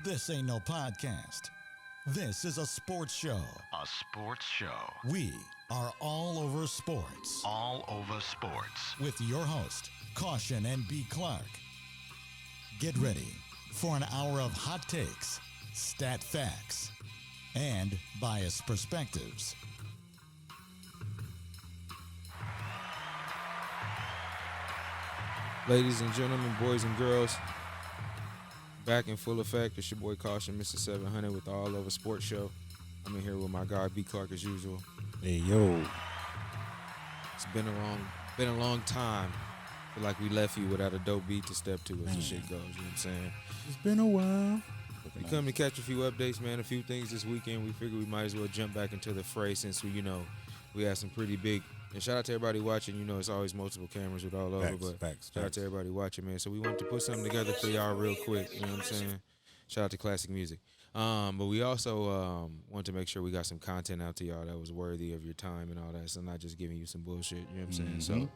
This ain't no podcast. This is a sports show. A sports show. We are all over sports. All over sports. With your host, Kaution and B. Clark. Get ready for an hour of hot takes, stat facts, and biased perspectives. Ladies and gentlemen, boys and girls, back in full effect. It's your boy Kaution, Mr. 700 with the AllOva Sports Show. I'm in here with my guy B. Clark as usual. Hey yo, It's been a long time. I feel like we left you without a dope beat to step to as the shit goes. You know what I'm saying? it's been a while. We come to catch a few updates, man. A few things this weekend. We figured we might as well jump back into the fray since we had some pretty big. And shout out to everybody watching. You know, it's always multiple cameras with AllOva, but shout out to everybody watching, man. So we wanted to put something together for y'all real quick. You know what I'm saying? Shout out to Classic Music. But we also want to make sure we got some content out to y'all that was worthy of your time and all that. So not just giving you some bullshit. You know what I'm saying?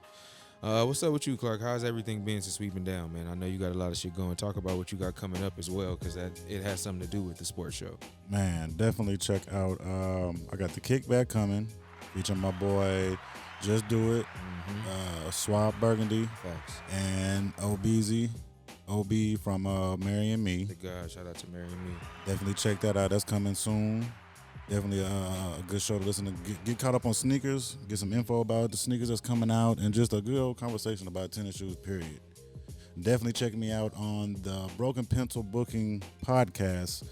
So what's up with you, Clark? How's everything been since we've been down, man? I know you got a lot of shit going. Talk about what you got coming up as well, because it has something to do with the sports show. Man, definitely check out. I got the kickback coming, featuring my boy Just Do It, Swab Burgundy, Facts. and OB from Mary and Me. The guy, shout out to Mary and Me. Definitely check that out. That's coming soon. Definitely a good show to listen to. Get caught up on sneakers, get some info about the sneakers that's coming out, and just a good old conversation about tennis shoes, period. Definitely check me out on the Broken Pencil Booking podcast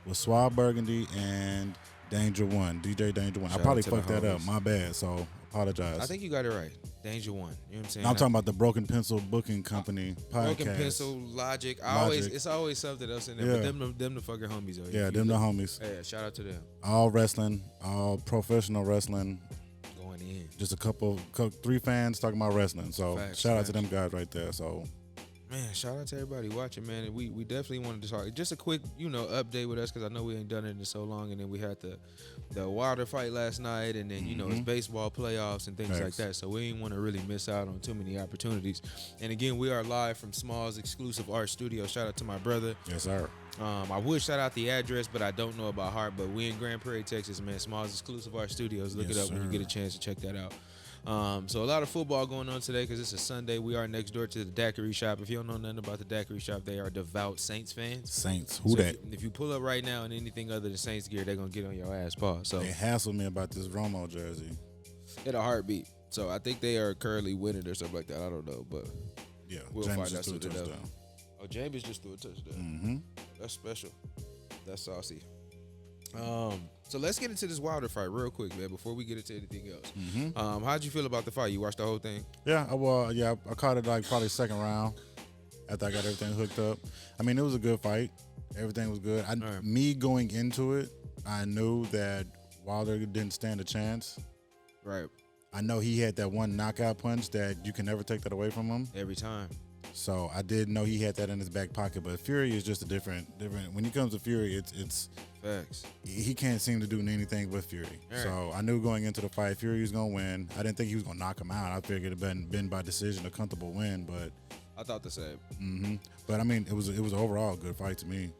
with Swab Burgundy and Danger One, DJ Danger One. Shout I probably out to the fucked that up. homies. My bad. So apologize. I think you got it right. Danger One. You know what I'm saying? I'm talking about the Broken Pencil Booking Company podcast. Broken Pencil, Logic. It's always something else in there. Yeah. But them the fucking homies. Though. Yeah, them the homies. Yeah, shout out to them. All wrestling, all professional wrestling. Going in. Just a three fans talking about wrestling. So Facts, shout out to facts. them guys right there. So Man, shout out to everybody watching, man. And we definitely wanted to talk. Just a quick, update with us because I know we ain't done it in so long. And then we had the Wilder fight last night, and then it's baseball playoffs and things like Facts. that. So we ain't want to really miss out on too many opportunities. And again, we are live from Small's exclusive art studio. Shout out to my brother. yes, sir. I would shout out the address, but I don't know about heart. But we in Grand Prairie, Texas, man. Small's exclusive art studios. Look Yes, it up when you sir. get a chance to check that out. So a lot of football going on today because it's a Sunday. We are next door to the Daiquiri Shop. If you don't know nothing about the Daiquiri Shop, they are devout Saints fans. Saints. Who So that? If you pull up right now in anything other than Saints gear, they're going to get on your ass paw. So They hassled me about this Romo jersey. at a heartbeat. So I think they are currently winning or something like that. I don't know, but Yeah, we'll James find just out threw a soon enough. touchdown. Oh, James just threw a touchdown. Mm-hmm. That's special. That's saucy. So let's get into this Wilder fight real quick, man, before we get into anything else. How'd you feel about the fight? You watched the whole thing? Yeah, I caught it like probably second round after I got everything hooked up. I mean, it was a good fight. Everything was good. right. Me going into it, I knew that Wilder didn't stand a chance. Right. I know he had that one knockout punch that you can never take that away from him. Every time. So I did know he had that in his back pocket. But Fury is just a different. When it comes to Fury, it's Facts. he can't seem to do anything with Fury. All right. So I knew going into the fight, Fury was gonna win. I didn't think he was gonna knock him out. I figured it'd been by decision, a comfortable win. But I thought the same. but I mean, it was overall a good fight to me.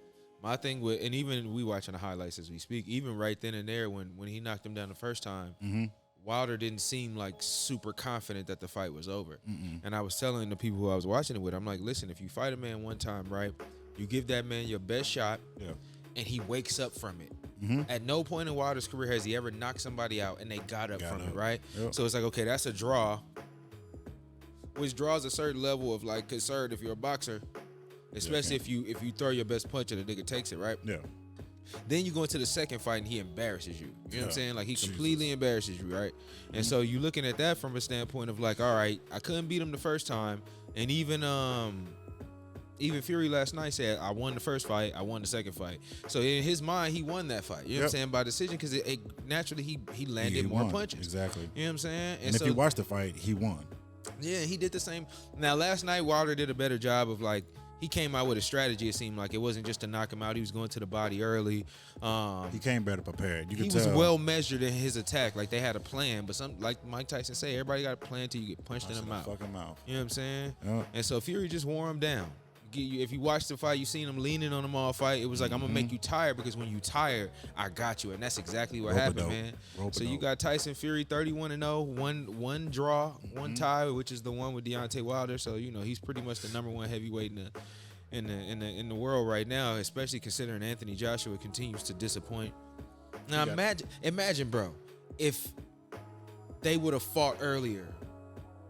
My thing with, and even we watching the highlights as we speak, even right then and there when he knocked him down the first time, Wilder didn't seem like super confident that the fight was over. And I was telling the people who I was watching it with, I'm like, listen, if you fight a man one time, right, you give that man your best shot, Yeah. and he wakes up from it. At no point in Wilder's career has he ever knocked somebody out and they got up from it, right? Yep. So it's like, okay, that's a draw, which draws a certain level of like concern if you're a boxer, especially if you throw your best punch and the nigga takes it, right? Yeah. Then you go into the second fight and he embarrasses you. You know what I'm Yeah. saying? Like he Jesus. completely embarrasses you, right? And so you looking at that from a standpoint of like, all right, I couldn't beat him the first time, and even Fury last night said, I won the first fight, I won the second fight. So in his mind, he won that fight. You know what I'm Yep. saying? By decision, because it naturally he landed He more won. punches. Exactly. You know what I'm saying? And if you watch the fight, he won. Yeah, he did the same. Now last night Wilder did a better job of like, he came out with a strategy. It seemed like it wasn't just to knock him out. He was going to the body early. He came better prepared. You could He tell. was well measured in his attack. Like they had a plan, but like Mike Tyson say, everybody got a plan till you get punched in the mouth. Fuck him out. You know what I'm saying? Yeah. And so Fury just wore him down. if you watch the fight, you seen him leaning on him all fight. It was like, I'm gonna make you tired, because when you tired, I got you, and that's exactly what happened, man. So you got Tyson Fury 31-0, one draw, one tie, which is the one with Deontay Wilder. So he's pretty much the number one heavyweight in the world right now, especially considering Anthony Joshua continues to disappoint. Now imagine, bro, if they would have fought earlier.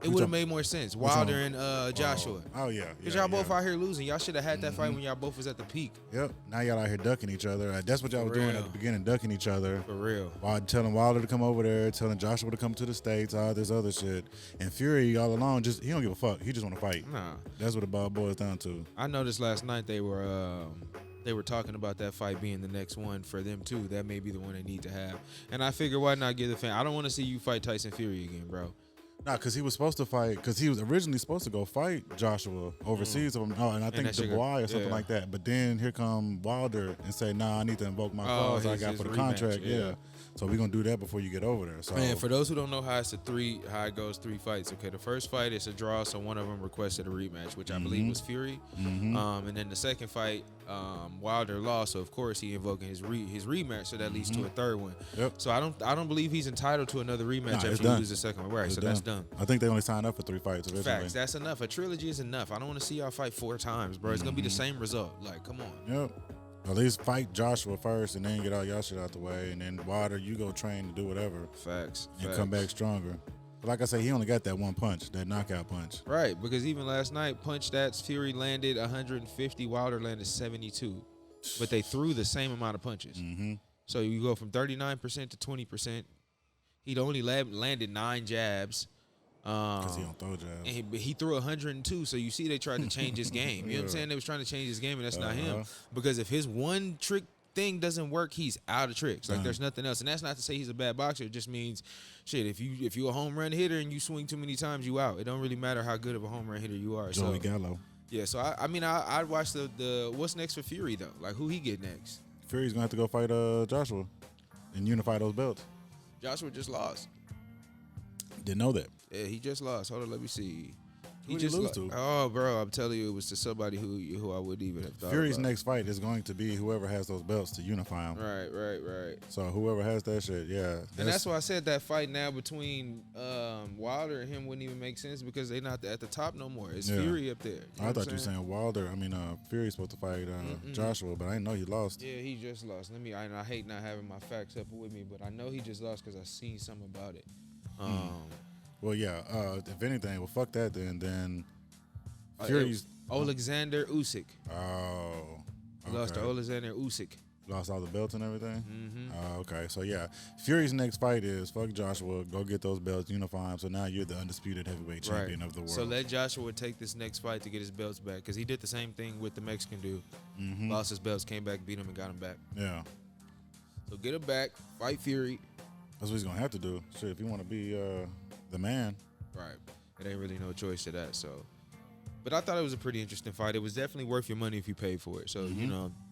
It would have made more sense. Wilder and Joshua. Oh, yeah. Because y'all both out here losing. Y'all should have had that fight when y'all both was at the peak. Yep. Now y'all out here ducking each other. That's what y'all were doing at the beginning, ducking each other. For real. While telling Wilder to come over there, telling Joshua to come to the States, all this other shit. And Fury all along, he don't give a fuck. He just want to fight. Nah. That's what it boils down to. I noticed last night they were talking about that fight being the next one for them too. That may be the one they need to have. And I figure, why not give the fan? I don't want to see you fight Tyson Fury again, bro. Nah, because he was supposed to fight, because he was originally supposed to go fight Joshua overseas. And I think Dubois or something like that. But then here come Wilder and say, nah, I need to invoke my clause I got for the contract. Yeah. So we're going to do that before you get over there. So, man, for those who don't know how it goes 3 fights. Okay, the first fight is a draw, so one of them requested a rematch, which I believe was Fury. And then the second fight, Wilder lost, so of course he invoking his rematch, so that leads to a third one. Yep. So I don't believe he's entitled to another rematch after he loses the second one. Right, so that's done. I think they only signed up for 3 fights originally. Facts, that's enough. A trilogy is enough. I don't want to see y'all fight 4 times, bro. It's gonna be the same result. Like, come on. Yep. At least fight Joshua first and then get all y'all shit out the way. And then Wilder, you go train to do whatever. Facts. And come back stronger. But like I said, he only got that one punch, that knockout punch. Right, because even last night, punch stats, Fury landed 150, Wilder landed 72. But they threw the same amount of punches. So you go from 39% to 20%. He'd only landed 9 jabs. Because he don't throw jabs. And he threw 102, so you see they tried to change his game. You know what I'm saying? They was trying to change his game, and that's not him. Because if his one trick thing doesn't work, he's out of tricks. Like, there's nothing else. And that's not to say he's a bad boxer. It just means, shit, if you a home run hitter and you swing too many times, you out. It don't really matter how good of a home run hitter you are. Joey Gallo. Yeah, so I'd watch the what's next for Fury, though? Like, who he get next? Fury's going to have to go fight Joshua and unify those belts. Joshua just lost. Didn't know that. Yeah, he just lost. Hold on, let me see. Who did he lose to? Oh, bro, I'm telling you, it was to somebody who I wouldn't even have thought Fury's about. next fight is going to be whoever has those belts to unify them. Right. So whoever has that shit, yeah. And that's why I said that fight now between Wilder and him wouldn't even make sense, because they're not at the top no more. It's Fury up there. You know I thought you were saying Wilder. Fury's supposed to fight Joshua, but I didn't know he lost. Yeah, he just lost. I hate not having my facts up with me, but I know he just lost because I seen something about it. Well, yeah. If anything, well, fuck that then. Then Fury's Alexander Usyk. Oh, okay. Lost to Alexander Usyk. Lost all the belts and everything. Okay, so yeah, Fury's next fight is fuck Joshua. Go get those belts, unify them. So now you're the undisputed heavyweight champion of the world. So let Joshua take this next fight to get his belts back, because he did the same thing with the Mexican dude. Lost his belts, came back, beat him, and got him back. Yeah. So get him back, fight Fury. That's what he's gonna have to do. Shit, if you want to be the man. Right. It ain't really no choice to that. So, but I thought it was a pretty interesting fight. It was definitely worth your money if you paid for it. So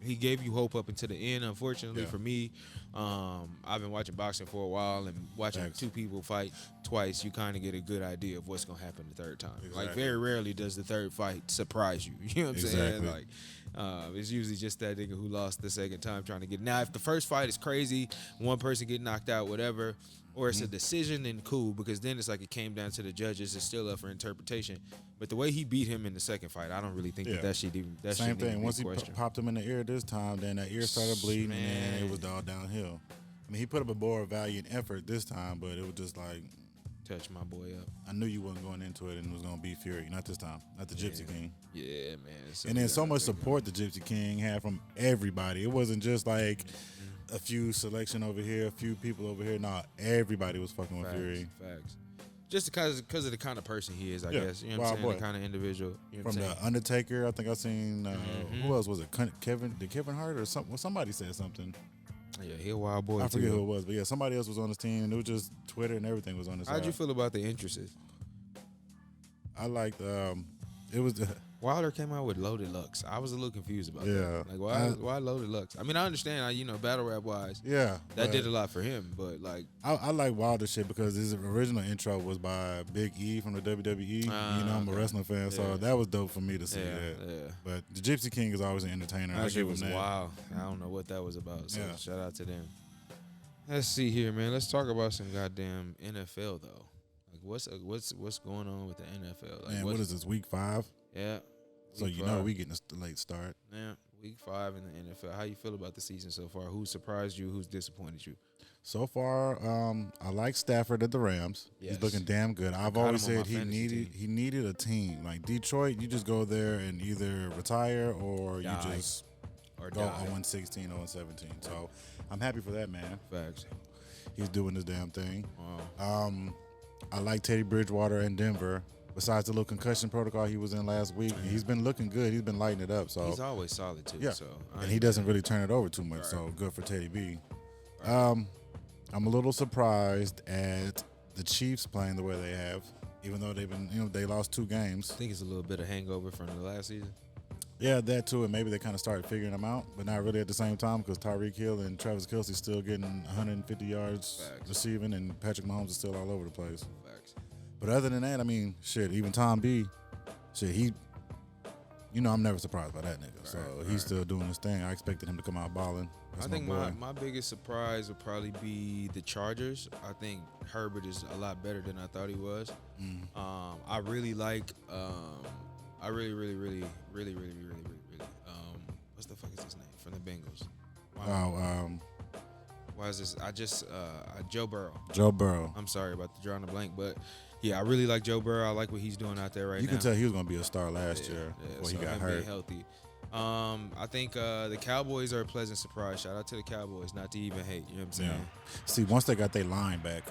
he gave you hope up until the end. Unfortunately for me, I've been watching boxing for a while, and watching two people fight twice, you kind of get a good idea of what's gonna happen the third time. Exactly. Like, very rarely does the third fight surprise you. You know what I'm saying? Like, it's usually just that nigga who lost the second time trying to get. Now, if the first fight is crazy, one person get knocked out, whatever, or it's a decision, then cool, because then it's like it came down to the judges. It's still up for interpretation. But the way he beat him in the second fight, I don't really think that should even. That same thing. Once he popped him in the ear this time, then that ear started bleeding, and it was all downhill. I mean, he put up a more valiant effort this time, but it was just like, touch my boy up. I knew you wasn't going into it and it was going to be Fury. Not this time. Not the Gypsy King. Yeah, man. And then so much support the Gypsy King had from everybody. It wasn't just like a few selection over here, a few people over here. Nah, everybody was fucking with Fury. Facts. Just because of the kind of person he is, I guess. You know what I'm saying? The kind of individual. You know from the Undertaker, I think I seen, who else was it? Kevin Hart or something? Well, somebody said something. Yeah, he a wild boy. I forget who it was, but yeah, somebody else was on his team. It was just Twitter and everything was on his side. How'd you feel about the entrances? I liked it was Wilder came out with Loaded Lux. I was a little confused about that. Like, why Loaded Lux? I mean, I understand, battle rap wise. Yeah. That did a lot for him, but like. I like Wilder shit because his original intro was by Big E from the WWE. I'm a wrestling fan, so that was dope for me to see that. Yeah. But the Gypsy King is always an entertainer. That shit was wild. I don't know what that was about, so shout out to them. Let's see here, man. Let's talk about some goddamn NFL, though. Like, what's going on with the NFL? Like, man, what is this, week 5? Yeah. So we getting a late start. Yeah, week 5 in the NFL. How you feel about the season so far? Who surprised you? Who's disappointed you? So far, I like Stafford at the Rams. Yes. He's looking damn good. I've always said he needed a team. Like Detroit, you just go there and either retire or you just go 0-16, 0-17. So I'm happy for that man. Facts. He's doing his damn thing. Wow. I like Teddy Bridgewater in Denver. Besides the little concussion protocol he was in last week, he's been looking good. He's been lighting it up. So he's always solid too. Yeah, so and he doesn't really turn it over too much. Right. So good for Teddy B. Right. I'm a little surprised at the Chiefs playing the way they have, even though they've been, they lost 2 games. I think it's a little bit of hangover from the last season. Yeah, that too, and maybe they kind of started figuring them out, but not really at the same time because Tyreek Hill and Travis Kelce still getting 150 yards receiving, and Patrick Mahomes is still all over the place. Facts. But other than that, even Tom B, I'm never surprised by that nigga. Right, so he's still doing his thing. I expected him to come out balling. I think my biggest surprise would probably be the Chargers. I think Herbert is a lot better than I thought he was. I really like. I really. What's the fuck is his name from the Bengals? Why is this? Joe Burrow. Joe Burrow. I'm sorry about the drawing a blank, but yeah, I really like Joe Burrow. I like what he's doing out there right now. You can tell he was going to be a star last year before he got hurt. Healthy. I think the Cowboys are a pleasant surprise. Shout out to the Cowboys, not to even hate. You know what I'm saying? Yeah. See, once they got their line back,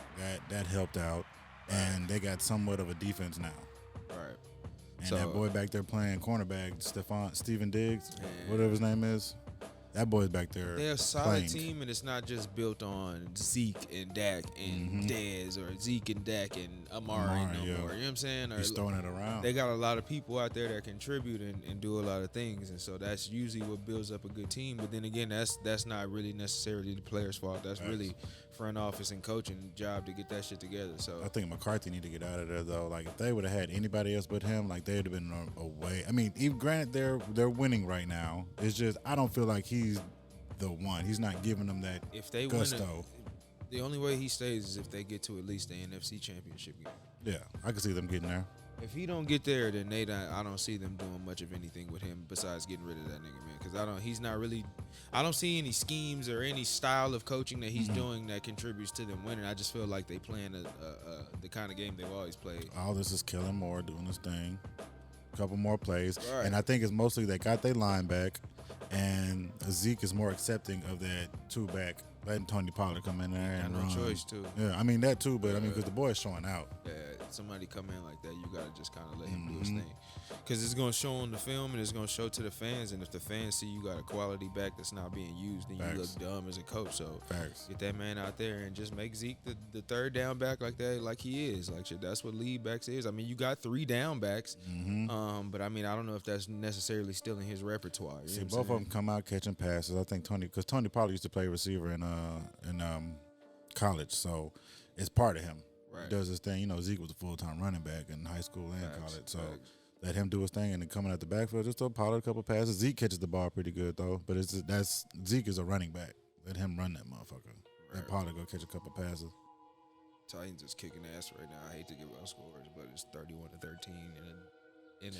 that helped out, and they got somewhat of a defense now. Right. And that boy back there playing cornerback, Steven Diggs, whatever his name is, that boy's back there. They're a solid team, and it's not just built on Zeke and Dak and Dez or Zeke and Dak and Amari no more. You know what I'm saying? He's throwing it around. They got a lot of people out there that contribute and do a lot of things, and so that's usually what builds up a good team. But then again, that's not really necessarily the player's fault. That's really front office and coaching job to get that shit together. So I think McCarthy need to get out of there though. Like if they would have had anybody else but him, like they'd have been away. I mean, even granted they're winning right now. It's just I don't feel like he's the one. He's not giving them that if they gusto. The only way he stays is if they get to at least the NFC Championship game. Yeah, I can see them getting there. If he don't get there, then I don't see them doing much of anything with him besides getting rid of that nigga, man. Because I don't see any schemes or any style of coaching that he's doing that contributes to them winning. I just feel like they playing the kind of game they've always played. All this is Kellen Moore doing his thing. A couple more plays. Right. And I think it's mostly they got their line back, and Zeke is more accepting of that 2-back, letting Tony Pollard come in there and run. No choice, too. Yeah, I mean, that too, but because the boy's showing out. Yeah, somebody come in like that, you got to just kind of let him do his thing. Because it's going to show on the film and it's going to show to the fans. And if the fans see you got a quality back that's not being used, then you look dumb as a coach. So get that man out there and just make Zeke the third down back like that, like he is. Like shit, that's what lead backs is. I mean, you got 3 down backs, but I mean, I don't know if that's necessarily still in his repertoire. You know both of them come out catching passes. I think because Tony Pollard used to play receiver in college, so it's part of him. Right. He does his thing. Zeke was a full-time running back in high school and college, so let him do his thing. And then coming out the backfield, just throw Pollard a couple passes. Zeke catches the ball pretty good though, but Zeke is a running back. Let him run that motherfucker. Let Pollard go catch a couple passes. Titans is kicking ass right now. I hate to give out scores, but it's 31-13 and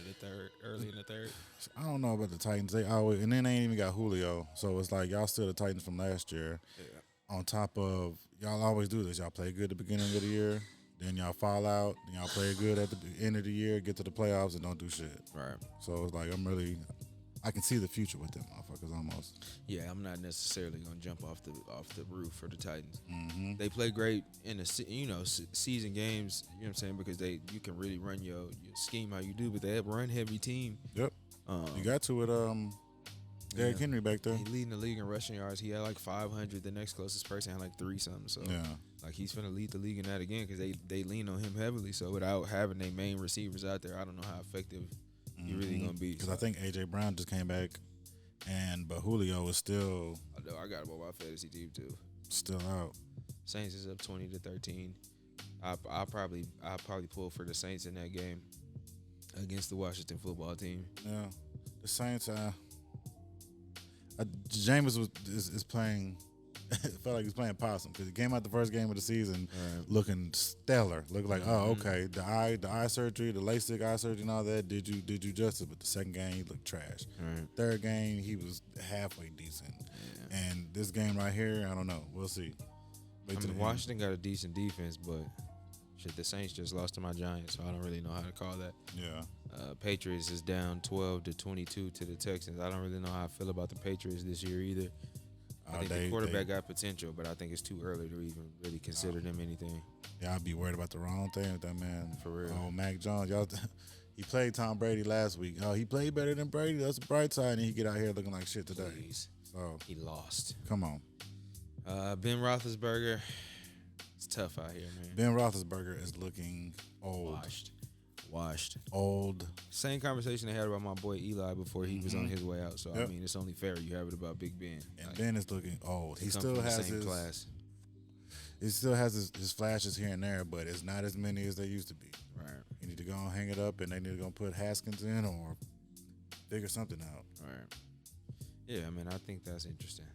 early in the third. I don't know about the Titans. And then they ain't even got Julio, so it's like y'all still the Titans from last year. Yeah. On top of y'all always do this. Y'all play good at the beginning of the year, then y'all fall out, then y'all play good at the end of the year, get to the playoffs, and don't do shit. Right. So it's like I can see the future with them motherfuckers almost. Yeah, I'm not necessarily gonna jump off the roof for the Titans. They play great in the season games. You know what I'm saying? Because you can really run your scheme how you do, but they have a run heavy team. Yep. You got to it. Derrick Henry back there. He's leading the league in rushing yards. He had like 500. The next closest person had like 3 something. So like he's finna lead the league in that again because they lean on him heavily. So without having their main receivers out there, I don't know how effective he really gonna be. Because I think AJ Brown just came back, but Julio is still. I know I got him on my fantasy team too. Still out. Saints is up 20-13. I'll probably pull for the Saints in that game against the Washington football team. Yeah, the Saints. Jameis is playing. It felt like he's playing possum because he came out the first game of the season looking stellar. Looked like, okay, the eye surgery, the LASIK eye surgery, and all that did you justice. But the second game, he looked trash. Right. Third game, he was halfway decent. Yeah. And this game right here, I don't know. We'll see. Washington got a decent defense, but shit, the Saints just lost to my Giants, so I don't really know how to call that. Yeah. Patriots is down 12-22 to the Texans. I don't really know how I feel about the Patriots this year either. I think the quarterback got potential, but I think it's too early to even really consider them anything. Yeah, I'd be worried about the wrong thing with that man. For real. Oh, Mac Jones. He played Tom Brady last week. Oh, he played better than Brady. That's the bright side, and he get out here looking like shit today. Please. So he lost. Come on. Ben Roethlisberger. It's tough out here, man. Ben Roethlisberger is looking old. Washed. Old. Same conversation they had about my boy Eli before he was on his way out. So, I mean, it's only fair you have it about Big Ben. And Ben is looking old. He still has his class. He still has his flashes here and there, but it's not as many as they used to be. Right. You need to go and hang it up, and they need to go put Haskins in or figure something out. Right. Yeah, I mean, I think that's interesting.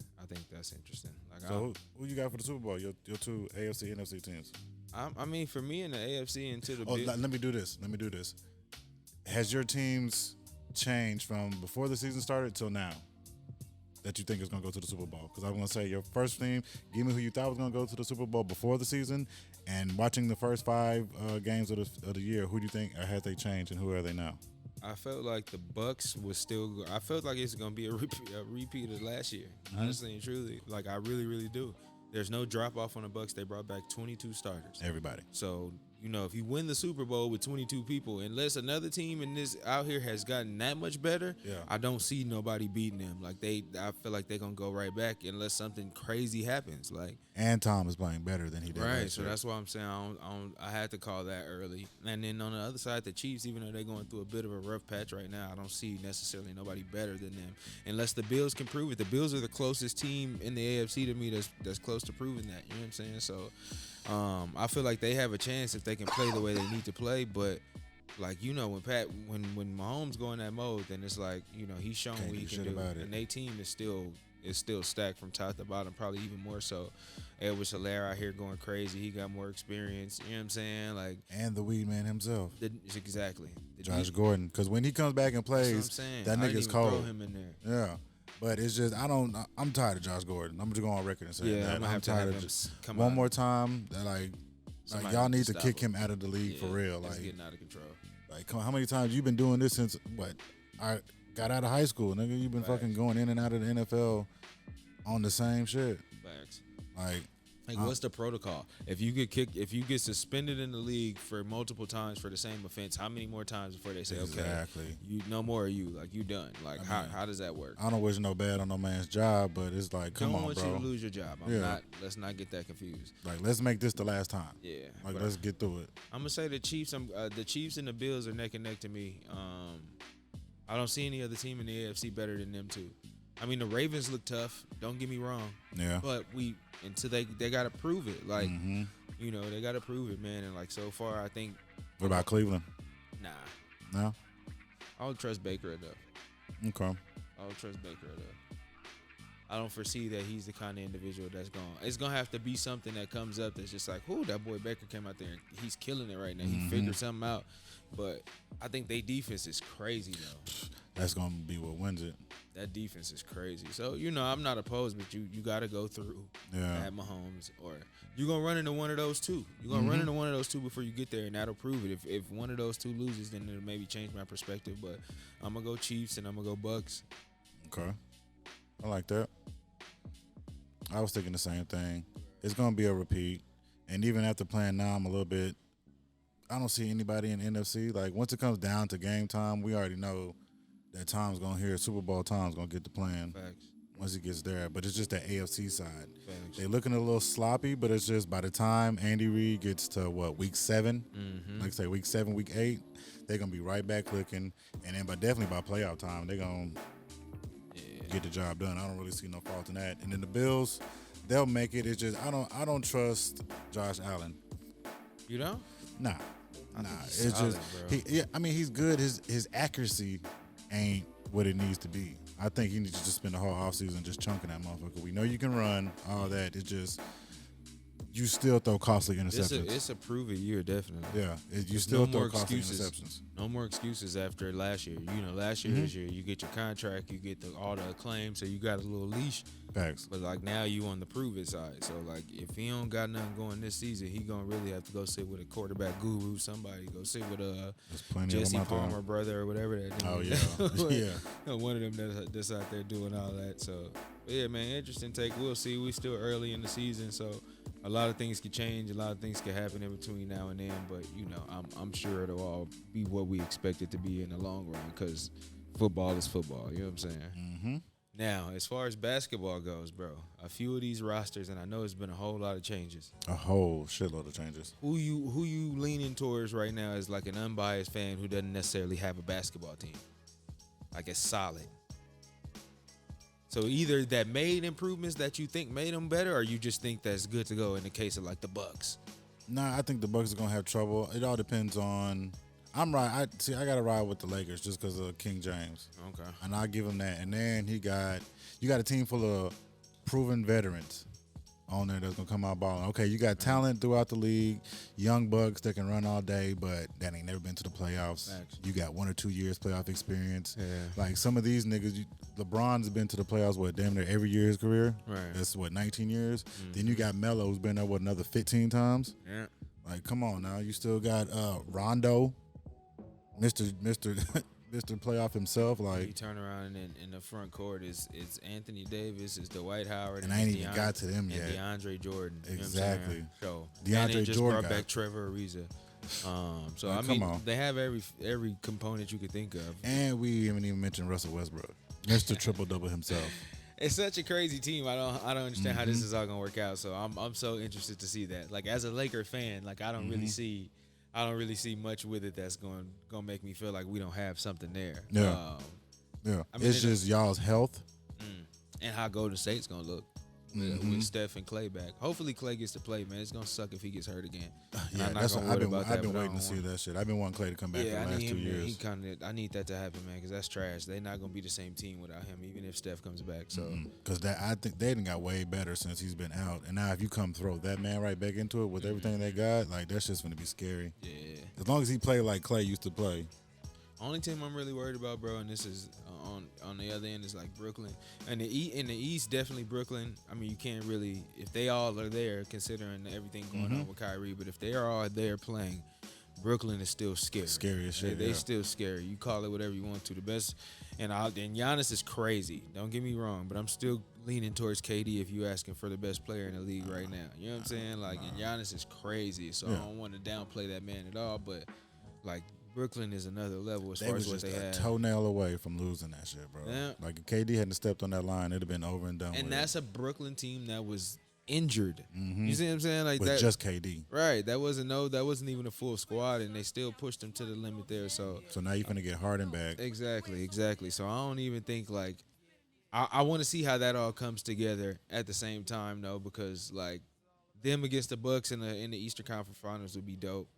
Like, so who you got for the Super Bowl? Your two AFC, NFC teams. I mean, for me in the AFC and to the big. Let me do this. Has your teams changed from before the season started till now that you think is going to go to the Super Bowl? Because I'm going to say your first team, give me who you thought was going to go to the Super Bowl before the season, and watching the first 5 games of the year, who do you think has they changed and who are they now? I felt like the Bucks was still. I felt like it's gonna be a repeat of last year. Honestly and truly, like I really, really do. There's no drop off on the Bucks. They brought back 22 starters. Everybody. So if you win the Super Bowl with 22 people, unless another team in this out here has gotten that much better, I don't see nobody beating them. Like I feel like they're gonna go right back unless something crazy happens. And Tom is playing better than he did. Right. So that's why I'm saying I had to call that early. And then on the other side, the Chiefs, even though they're going through a bit of a rough patch right now, I don't see necessarily nobody better than them unless the Bills can prove it. The Bills are the closest team in the AFC to me that's close to proving that. You know what I'm saying? So. I feel like they have a chance if they can play the way they need to play, but when Mahomes go in that mode, then it's like he's shown what he can do, and their team is still stacked from top to bottom, probably even more so. Edwards-Helaire out here going crazy. He got more experience. You know what I'm saying? And the weed man himself. Exactly. Josh Gordon, because when he comes back and plays, that nigga's cold. Throw him in there. Yeah. But it's just I'm tired of Josh Gordon. I'm just going on record and saying that. I'm tired of just one more time that like y'all need to kick him out of the league for real. It's getting out of control. Like, come on, how many times you been doing this since I got out of high school, nigga? You've been fucking going in and out of the NFL on the same shit. Facts. Like, what's the protocol? If you get suspended in the league for multiple times for the same offense, how many more times before they say, okay, you no more are you, like you done? Like how does that work? I don't wish no bad on no man's job, but it's like, come on, bro. I don't want you to lose your job. Let's not get that confused. Like, let's make this the last time. Yeah. Like, let's get through it. I'm gonna say the Chiefs and the Bills are neck and neck to me. I don't see any other team in the AFC better than them two. I mean, the Ravens look tough. Don't get me wrong. Yeah. But until they got to prove it. Like, they got to prove it, man. And, so far, I think. What about Cleveland? Nah. No? I don't trust Baker enough. Okay. I don't trust Baker enough. I don't foresee that he's the kind of individual that's going. It's going to have to be something that comes up that's just like, that boy Baker came out there and he's killing it right now. He figured something out. But I think their defense is crazy, though. That's going to be what wins it. That defense is crazy. So, I'm not opposed, but you got to go through at Mahomes. Or you're going to run into one of those two. You're going to run into one of those two before you get there, and that'll prove it. If one of those two loses, then it'll maybe change my perspective. But I'm going to go Chiefs and I'm going to go Bucks. Okay. I like that. I was thinking the same thing. It's going to be a repeat. And even after playing now, I'm a little bit – I don't see anybody in the NFC. Like, once it comes down to game time, we already know that Tom's going to hear Super Bowl Tom's going to get the plan. Facts. once he gets there. But it's just that AFC side. Thanks. They're looking a little sloppy, but it's just by the time Andy Reid gets to week 7, like say week 7, week 8, they're gonna be right back clicking, and then definitely by playoff time, they're gonna get the job done. I don't really see no fault in that. And then the Bills, they'll make it. It's just I don't trust Josh Allen. You know? Nah. He's It's solid, just bro. he's good. His accuracy ain't what it needs to be. I think he needs to just spend the whole offseason just chunking that motherfucker. We know you can run, all that. It's just you still throw costly interceptions. It's a prove it year, definitely. Yeah, you There's still no throw more costly excuses. interceptions. No more excuses after last year. You know, last year is you get your contract, you get all the acclaim, so you got a little leash. Facts. But like now you on the prove it side. So like if he don't got nothing going this season, he gonna really have to go sit with a quarterback guru, somebody. Go sit with There's plenty Jesse of them out Palmer brother or whatever that nigga. Oh yeah, yeah. One of them that's out there doing all that. So yeah, man, interesting take. We'll see. We still early in the season, so a lot of things could change. A lot of things could happen in between now and then. But you know, I'm sure it'll all be what we expect it to be in the long run because football is football. You know what I'm saying? Mm-hmm. Now, as far as basketball goes, bro, a few of these rosters, and I know it's been a whole lot of changes. A whole shitload of changes. Who you leaning towards right now is like an unbiased fan who doesn't necessarily have a basketball team, like it's solid. So either that made improvements that you think made them better, or you just think that's good to go in the case of like the Bucks. Nah, I think the Bucks are gonna have trouble. It all depends on. I'm right. I gotta ride with the Lakers just because of King James. Okay. And I'll give him that. And then you got a team full of proven veterans on there that's gonna come out balling. Okay, you got talent throughout the league, young bucks that can run all day, but that ain't never been to the playoffs. Facts. You got 1 or 2 years playoff experience. Yeah. Like some of these niggas, LeBron's been to the playoffs damn near every year of his career. Right. That's 19 years. Then you got Melo who's been there another 15 times. Yeah. Like, come on now. You still got Rondo, Mr. Playoff himself. You Like, turn around and in the front court is Anthony Davis, is Dwight Howard, and I ain't even got to them and yet. DeAndre Jordan. Exactly. You know what I'm saying? So DeAndre and they just Jordan brought got- back Trevor Ariza. So Like, I come mean, on. they have every component you could think of. And we haven't even mentioned Russell Westbrook, Mr. Triple Double himself. It's such a crazy team. I don't understand how this is all gonna work out. So I'm so interested to see that. Like as a Laker fan, like I don't really see much with it that's gonna make me feel like we don't have something there. Yeah. Yeah, I mean, it's just y'all's health. And how Golden State's gonna look with Steph and Clay back. Hopefully Clay gets to play, man. It's gonna suck if he gets hurt again. And Yeah, I'm not that's gonna what worry about I've that, been but I waiting to don't see want- that shit. I've been wanting Clay to come back for Yeah, the I last need 2 him. years. I need that to happen, man, because that's trash. They're not gonna be the same team without him, even if Steph comes back. So Because I think they done got way better since he's been out. And now if you come throw that man right back into it with everything they got, like that's just gonna be scary. yeah. As long as he play like Clay used to play. Only team I'm really worried about, bro, and this is on the other end is like Brooklyn, and in the East definitely Brooklyn. I mean, you can't really if they all are there, considering everything going on with Kyrie. But if they are all there playing, Brooklyn is still scary. Scary as shit, They yeah. still scary. You call it whatever you want to. The best, and Giannis is crazy. Don't get me wrong, but I'm still leaning towards KD if you're asking for the best player in the league right now. You know what I'm saying? Like, and Giannis is crazy, so I don't want to downplay that man at all. But like. Brooklyn is another level as They far was as what just they a have. toenail away from losing that shit, bro. Yeah. Like if KD hadn't stepped on that line, it'd have been over and done And with. that's a Brooklyn team that was injured. You see what I'm saying? Like with that, just KD. right? That wasn't even a full squad, and they still pushed them to the limit there. So So now you're gonna get Harden back. exactly. So I don't even think like I want to see how that all comes together at the same time, though, because like them against the Bucks in the Eastern Conference Finals would be dope.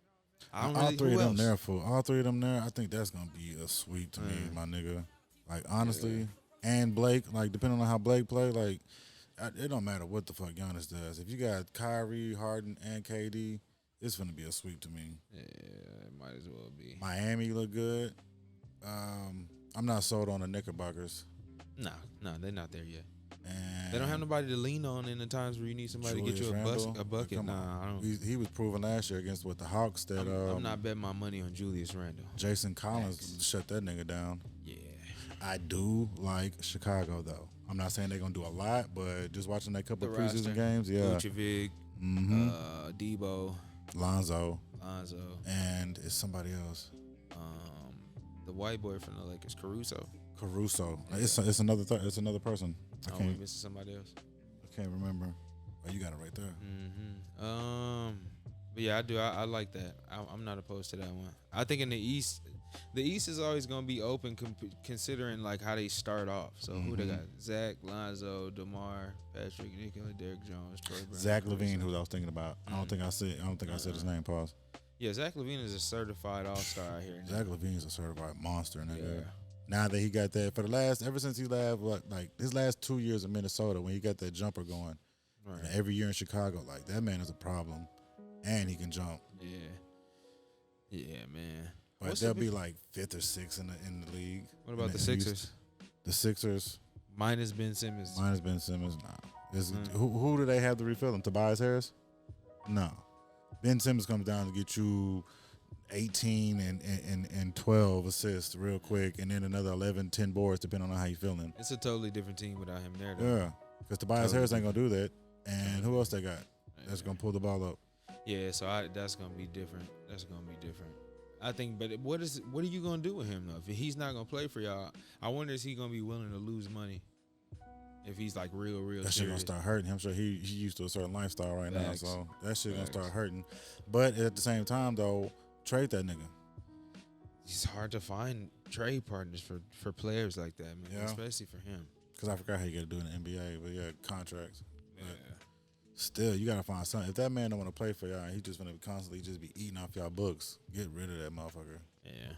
I don't All really, three who of them else? there for all three of them there. I think that's gonna be a sweep to me, my nigga. Like honestly, and Blake. Like depending on how Blake play, like it don't matter what the fuck Giannis does. If you got Kyrie, Harden, and KD, it's gonna be a sweep to me. Yeah, it might as well be. Miami look good. I'm not sold on the Knickerbockers. No, they're not there yet. And They don't have nobody to lean on in the times where you need somebody to get you Julius Randle. a bucket. Come on. Nah, I don't. He was proven last year against the Hawks that I'm not betting my money on Julius Randle. Jason Collins shut that nigga down. Yeah. I do like Chicago though. I'm not saying they're gonna do a lot, but just watching that couple The of preseason roster. games, yeah. Vucevic, Debo, Lonzo Lonzo, and it's somebody else. the white boy from the Lakers, Caruso. Yeah. It's another person. I can't missing somebody else. I can't remember. Oh, you got it right there. But yeah, I do. I like that. I'm not opposed to that one. I think in the East is always going to be open considering like how they start off. So who they got? Zach, Lonzo, DeMar, Patrick, Nikola, Derrick Jones, Troy Brown. Zach LaVine, who I was thinking about. I don't think I said his name. Pause. Yeah, Zach LaVine is a certified all-star out here. Zach LaVine is a certified monster, nigga. Yeah. Now that he got that ever since he left, like his last 2 years in Minnesota, when he got that jumper going, Right. and every year in Chicago, like that man is a problem, and he can jump. Yeah, man. But they'll be like 5th or 6th in the league. What about the Sixers? The Sixers. Minus Ben Simmons. Nah. Who do they have to refill him? Tobias Harris? No. Ben Simmons comes down to get you 18 and 12 assists real quick, and then another 11, 10 boards depending on how you feeling. It's a totally different team without him there, though. Yeah, because Tobias Harris ain't going to do that. And who else they got that's going to pull the ball up? Yeah, so that's going to be different. I think, but what are you going to do with him, though? If he's not going to play for y'all, I wonder is he going to be willing to lose money if he's like real that shit going to start hurting him. I'm sure he used to a certain lifestyle right now, so that shit going to start hurting. But at the same time, though, trade that nigga. It's hard to find trade partners for players like that, man, especially for him. Because I forgot how you got to do it in the NBA, but yeah, contracts. Yeah. Still, you gotta find something. If that man don't want to play for y'all, he just gonna constantly just be eating off y'all books. Get rid of that motherfucker. Yeah,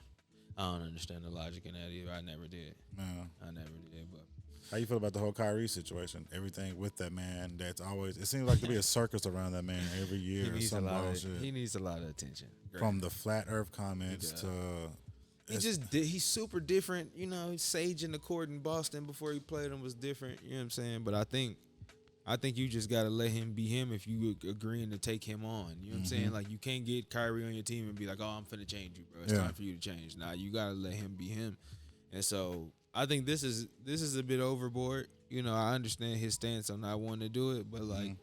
I don't understand the logic in that either. I never did. No, I never did. But how you feel about the whole Kyrie situation? Everything with that man. That's always. It seems like to be a circus around that man every year. He needs a lot of attention. From the flat Earth comments to. He's super different. You know, Sage in the court in Boston before he played him was different. You know what I'm saying? But I think you just got to let him be him if you agreeing to take him on. You know what I'm saying? Like, you can't get Kyrie on your team and be like, oh, I'm finna change you, bro. It's time for you to change. Nah, you got to let him be him. And so I think this is a bit overboard. You know, I understand his stance on not wanting to do it. But, like,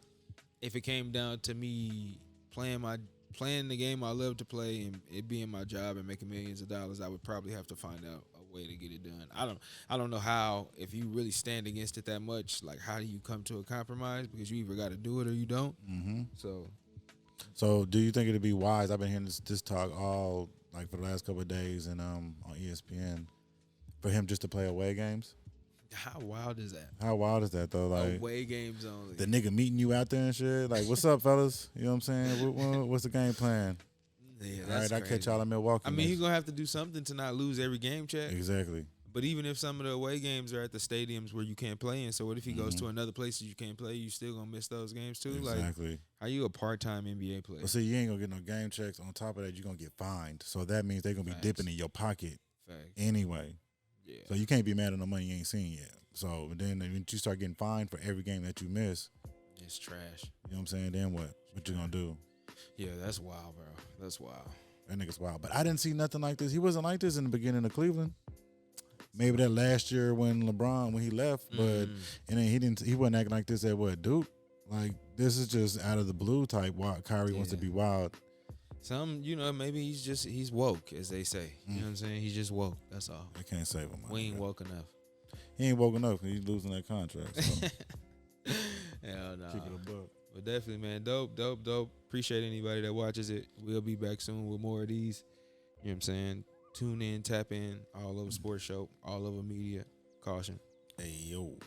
if it came down to me playing the game I love to play and it being my job and making millions of dollars, I would probably have to find out a way to get it done. I don't know how, if you really stand against it that much, like how do you come to a compromise? Because you either got to do it or you don't. So do you think it'd be wise? I've been hearing this talk all like for the last couple of days and on ESPN for him just to play away games. How wild is that? How wild is that though? Like away games only. The nigga meeting you out there and shit. Like, what's up, fellas? You know what I'm saying? What's the game plan? Yeah, all right, I catch y'all in Milwaukee. I mean, he's gonna have to do something to not lose every game check. Exactly. But even if some of the away games are at the stadiums where you can't play in, so what if he goes to another place that you can't play? You still gonna miss those games too? Exactly. Like, are you a part-time NBA player? Well, see, you ain't gonna get no game checks. On top of that, you're gonna get fined. So that means they're gonna be dipping in your pocket anyway. Yeah. So you can't be mad at no money you ain't seen yet. So then when you start getting fined for every game that you miss, it's trash. You know what I'm saying? Then what? What you gonna do? Yeah, that's wild, bro. That's wild. That nigga's wild. But I didn't see nothing like this. He wasn't like this in the beginning of Cleveland. Maybe that last year when he left, but and then he wasn't acting like this at what, Duke? Like, this is just out of the blue type. Kyrie wants to be wild. Maybe he's woke, as they say. You know what I'm saying? He's just woke. That's all. I can't save him. We ain't woke enough. He ain't woke enough because he's losing that contract. So. Hell no. Keep it a buck. But definitely, man, dope. Appreciate anybody that watches it. We'll be back soon with more of these. You know what I'm saying? Tune in, tap in, AllOva Sports Show, AllOva Media. Kaution. Hey, yo.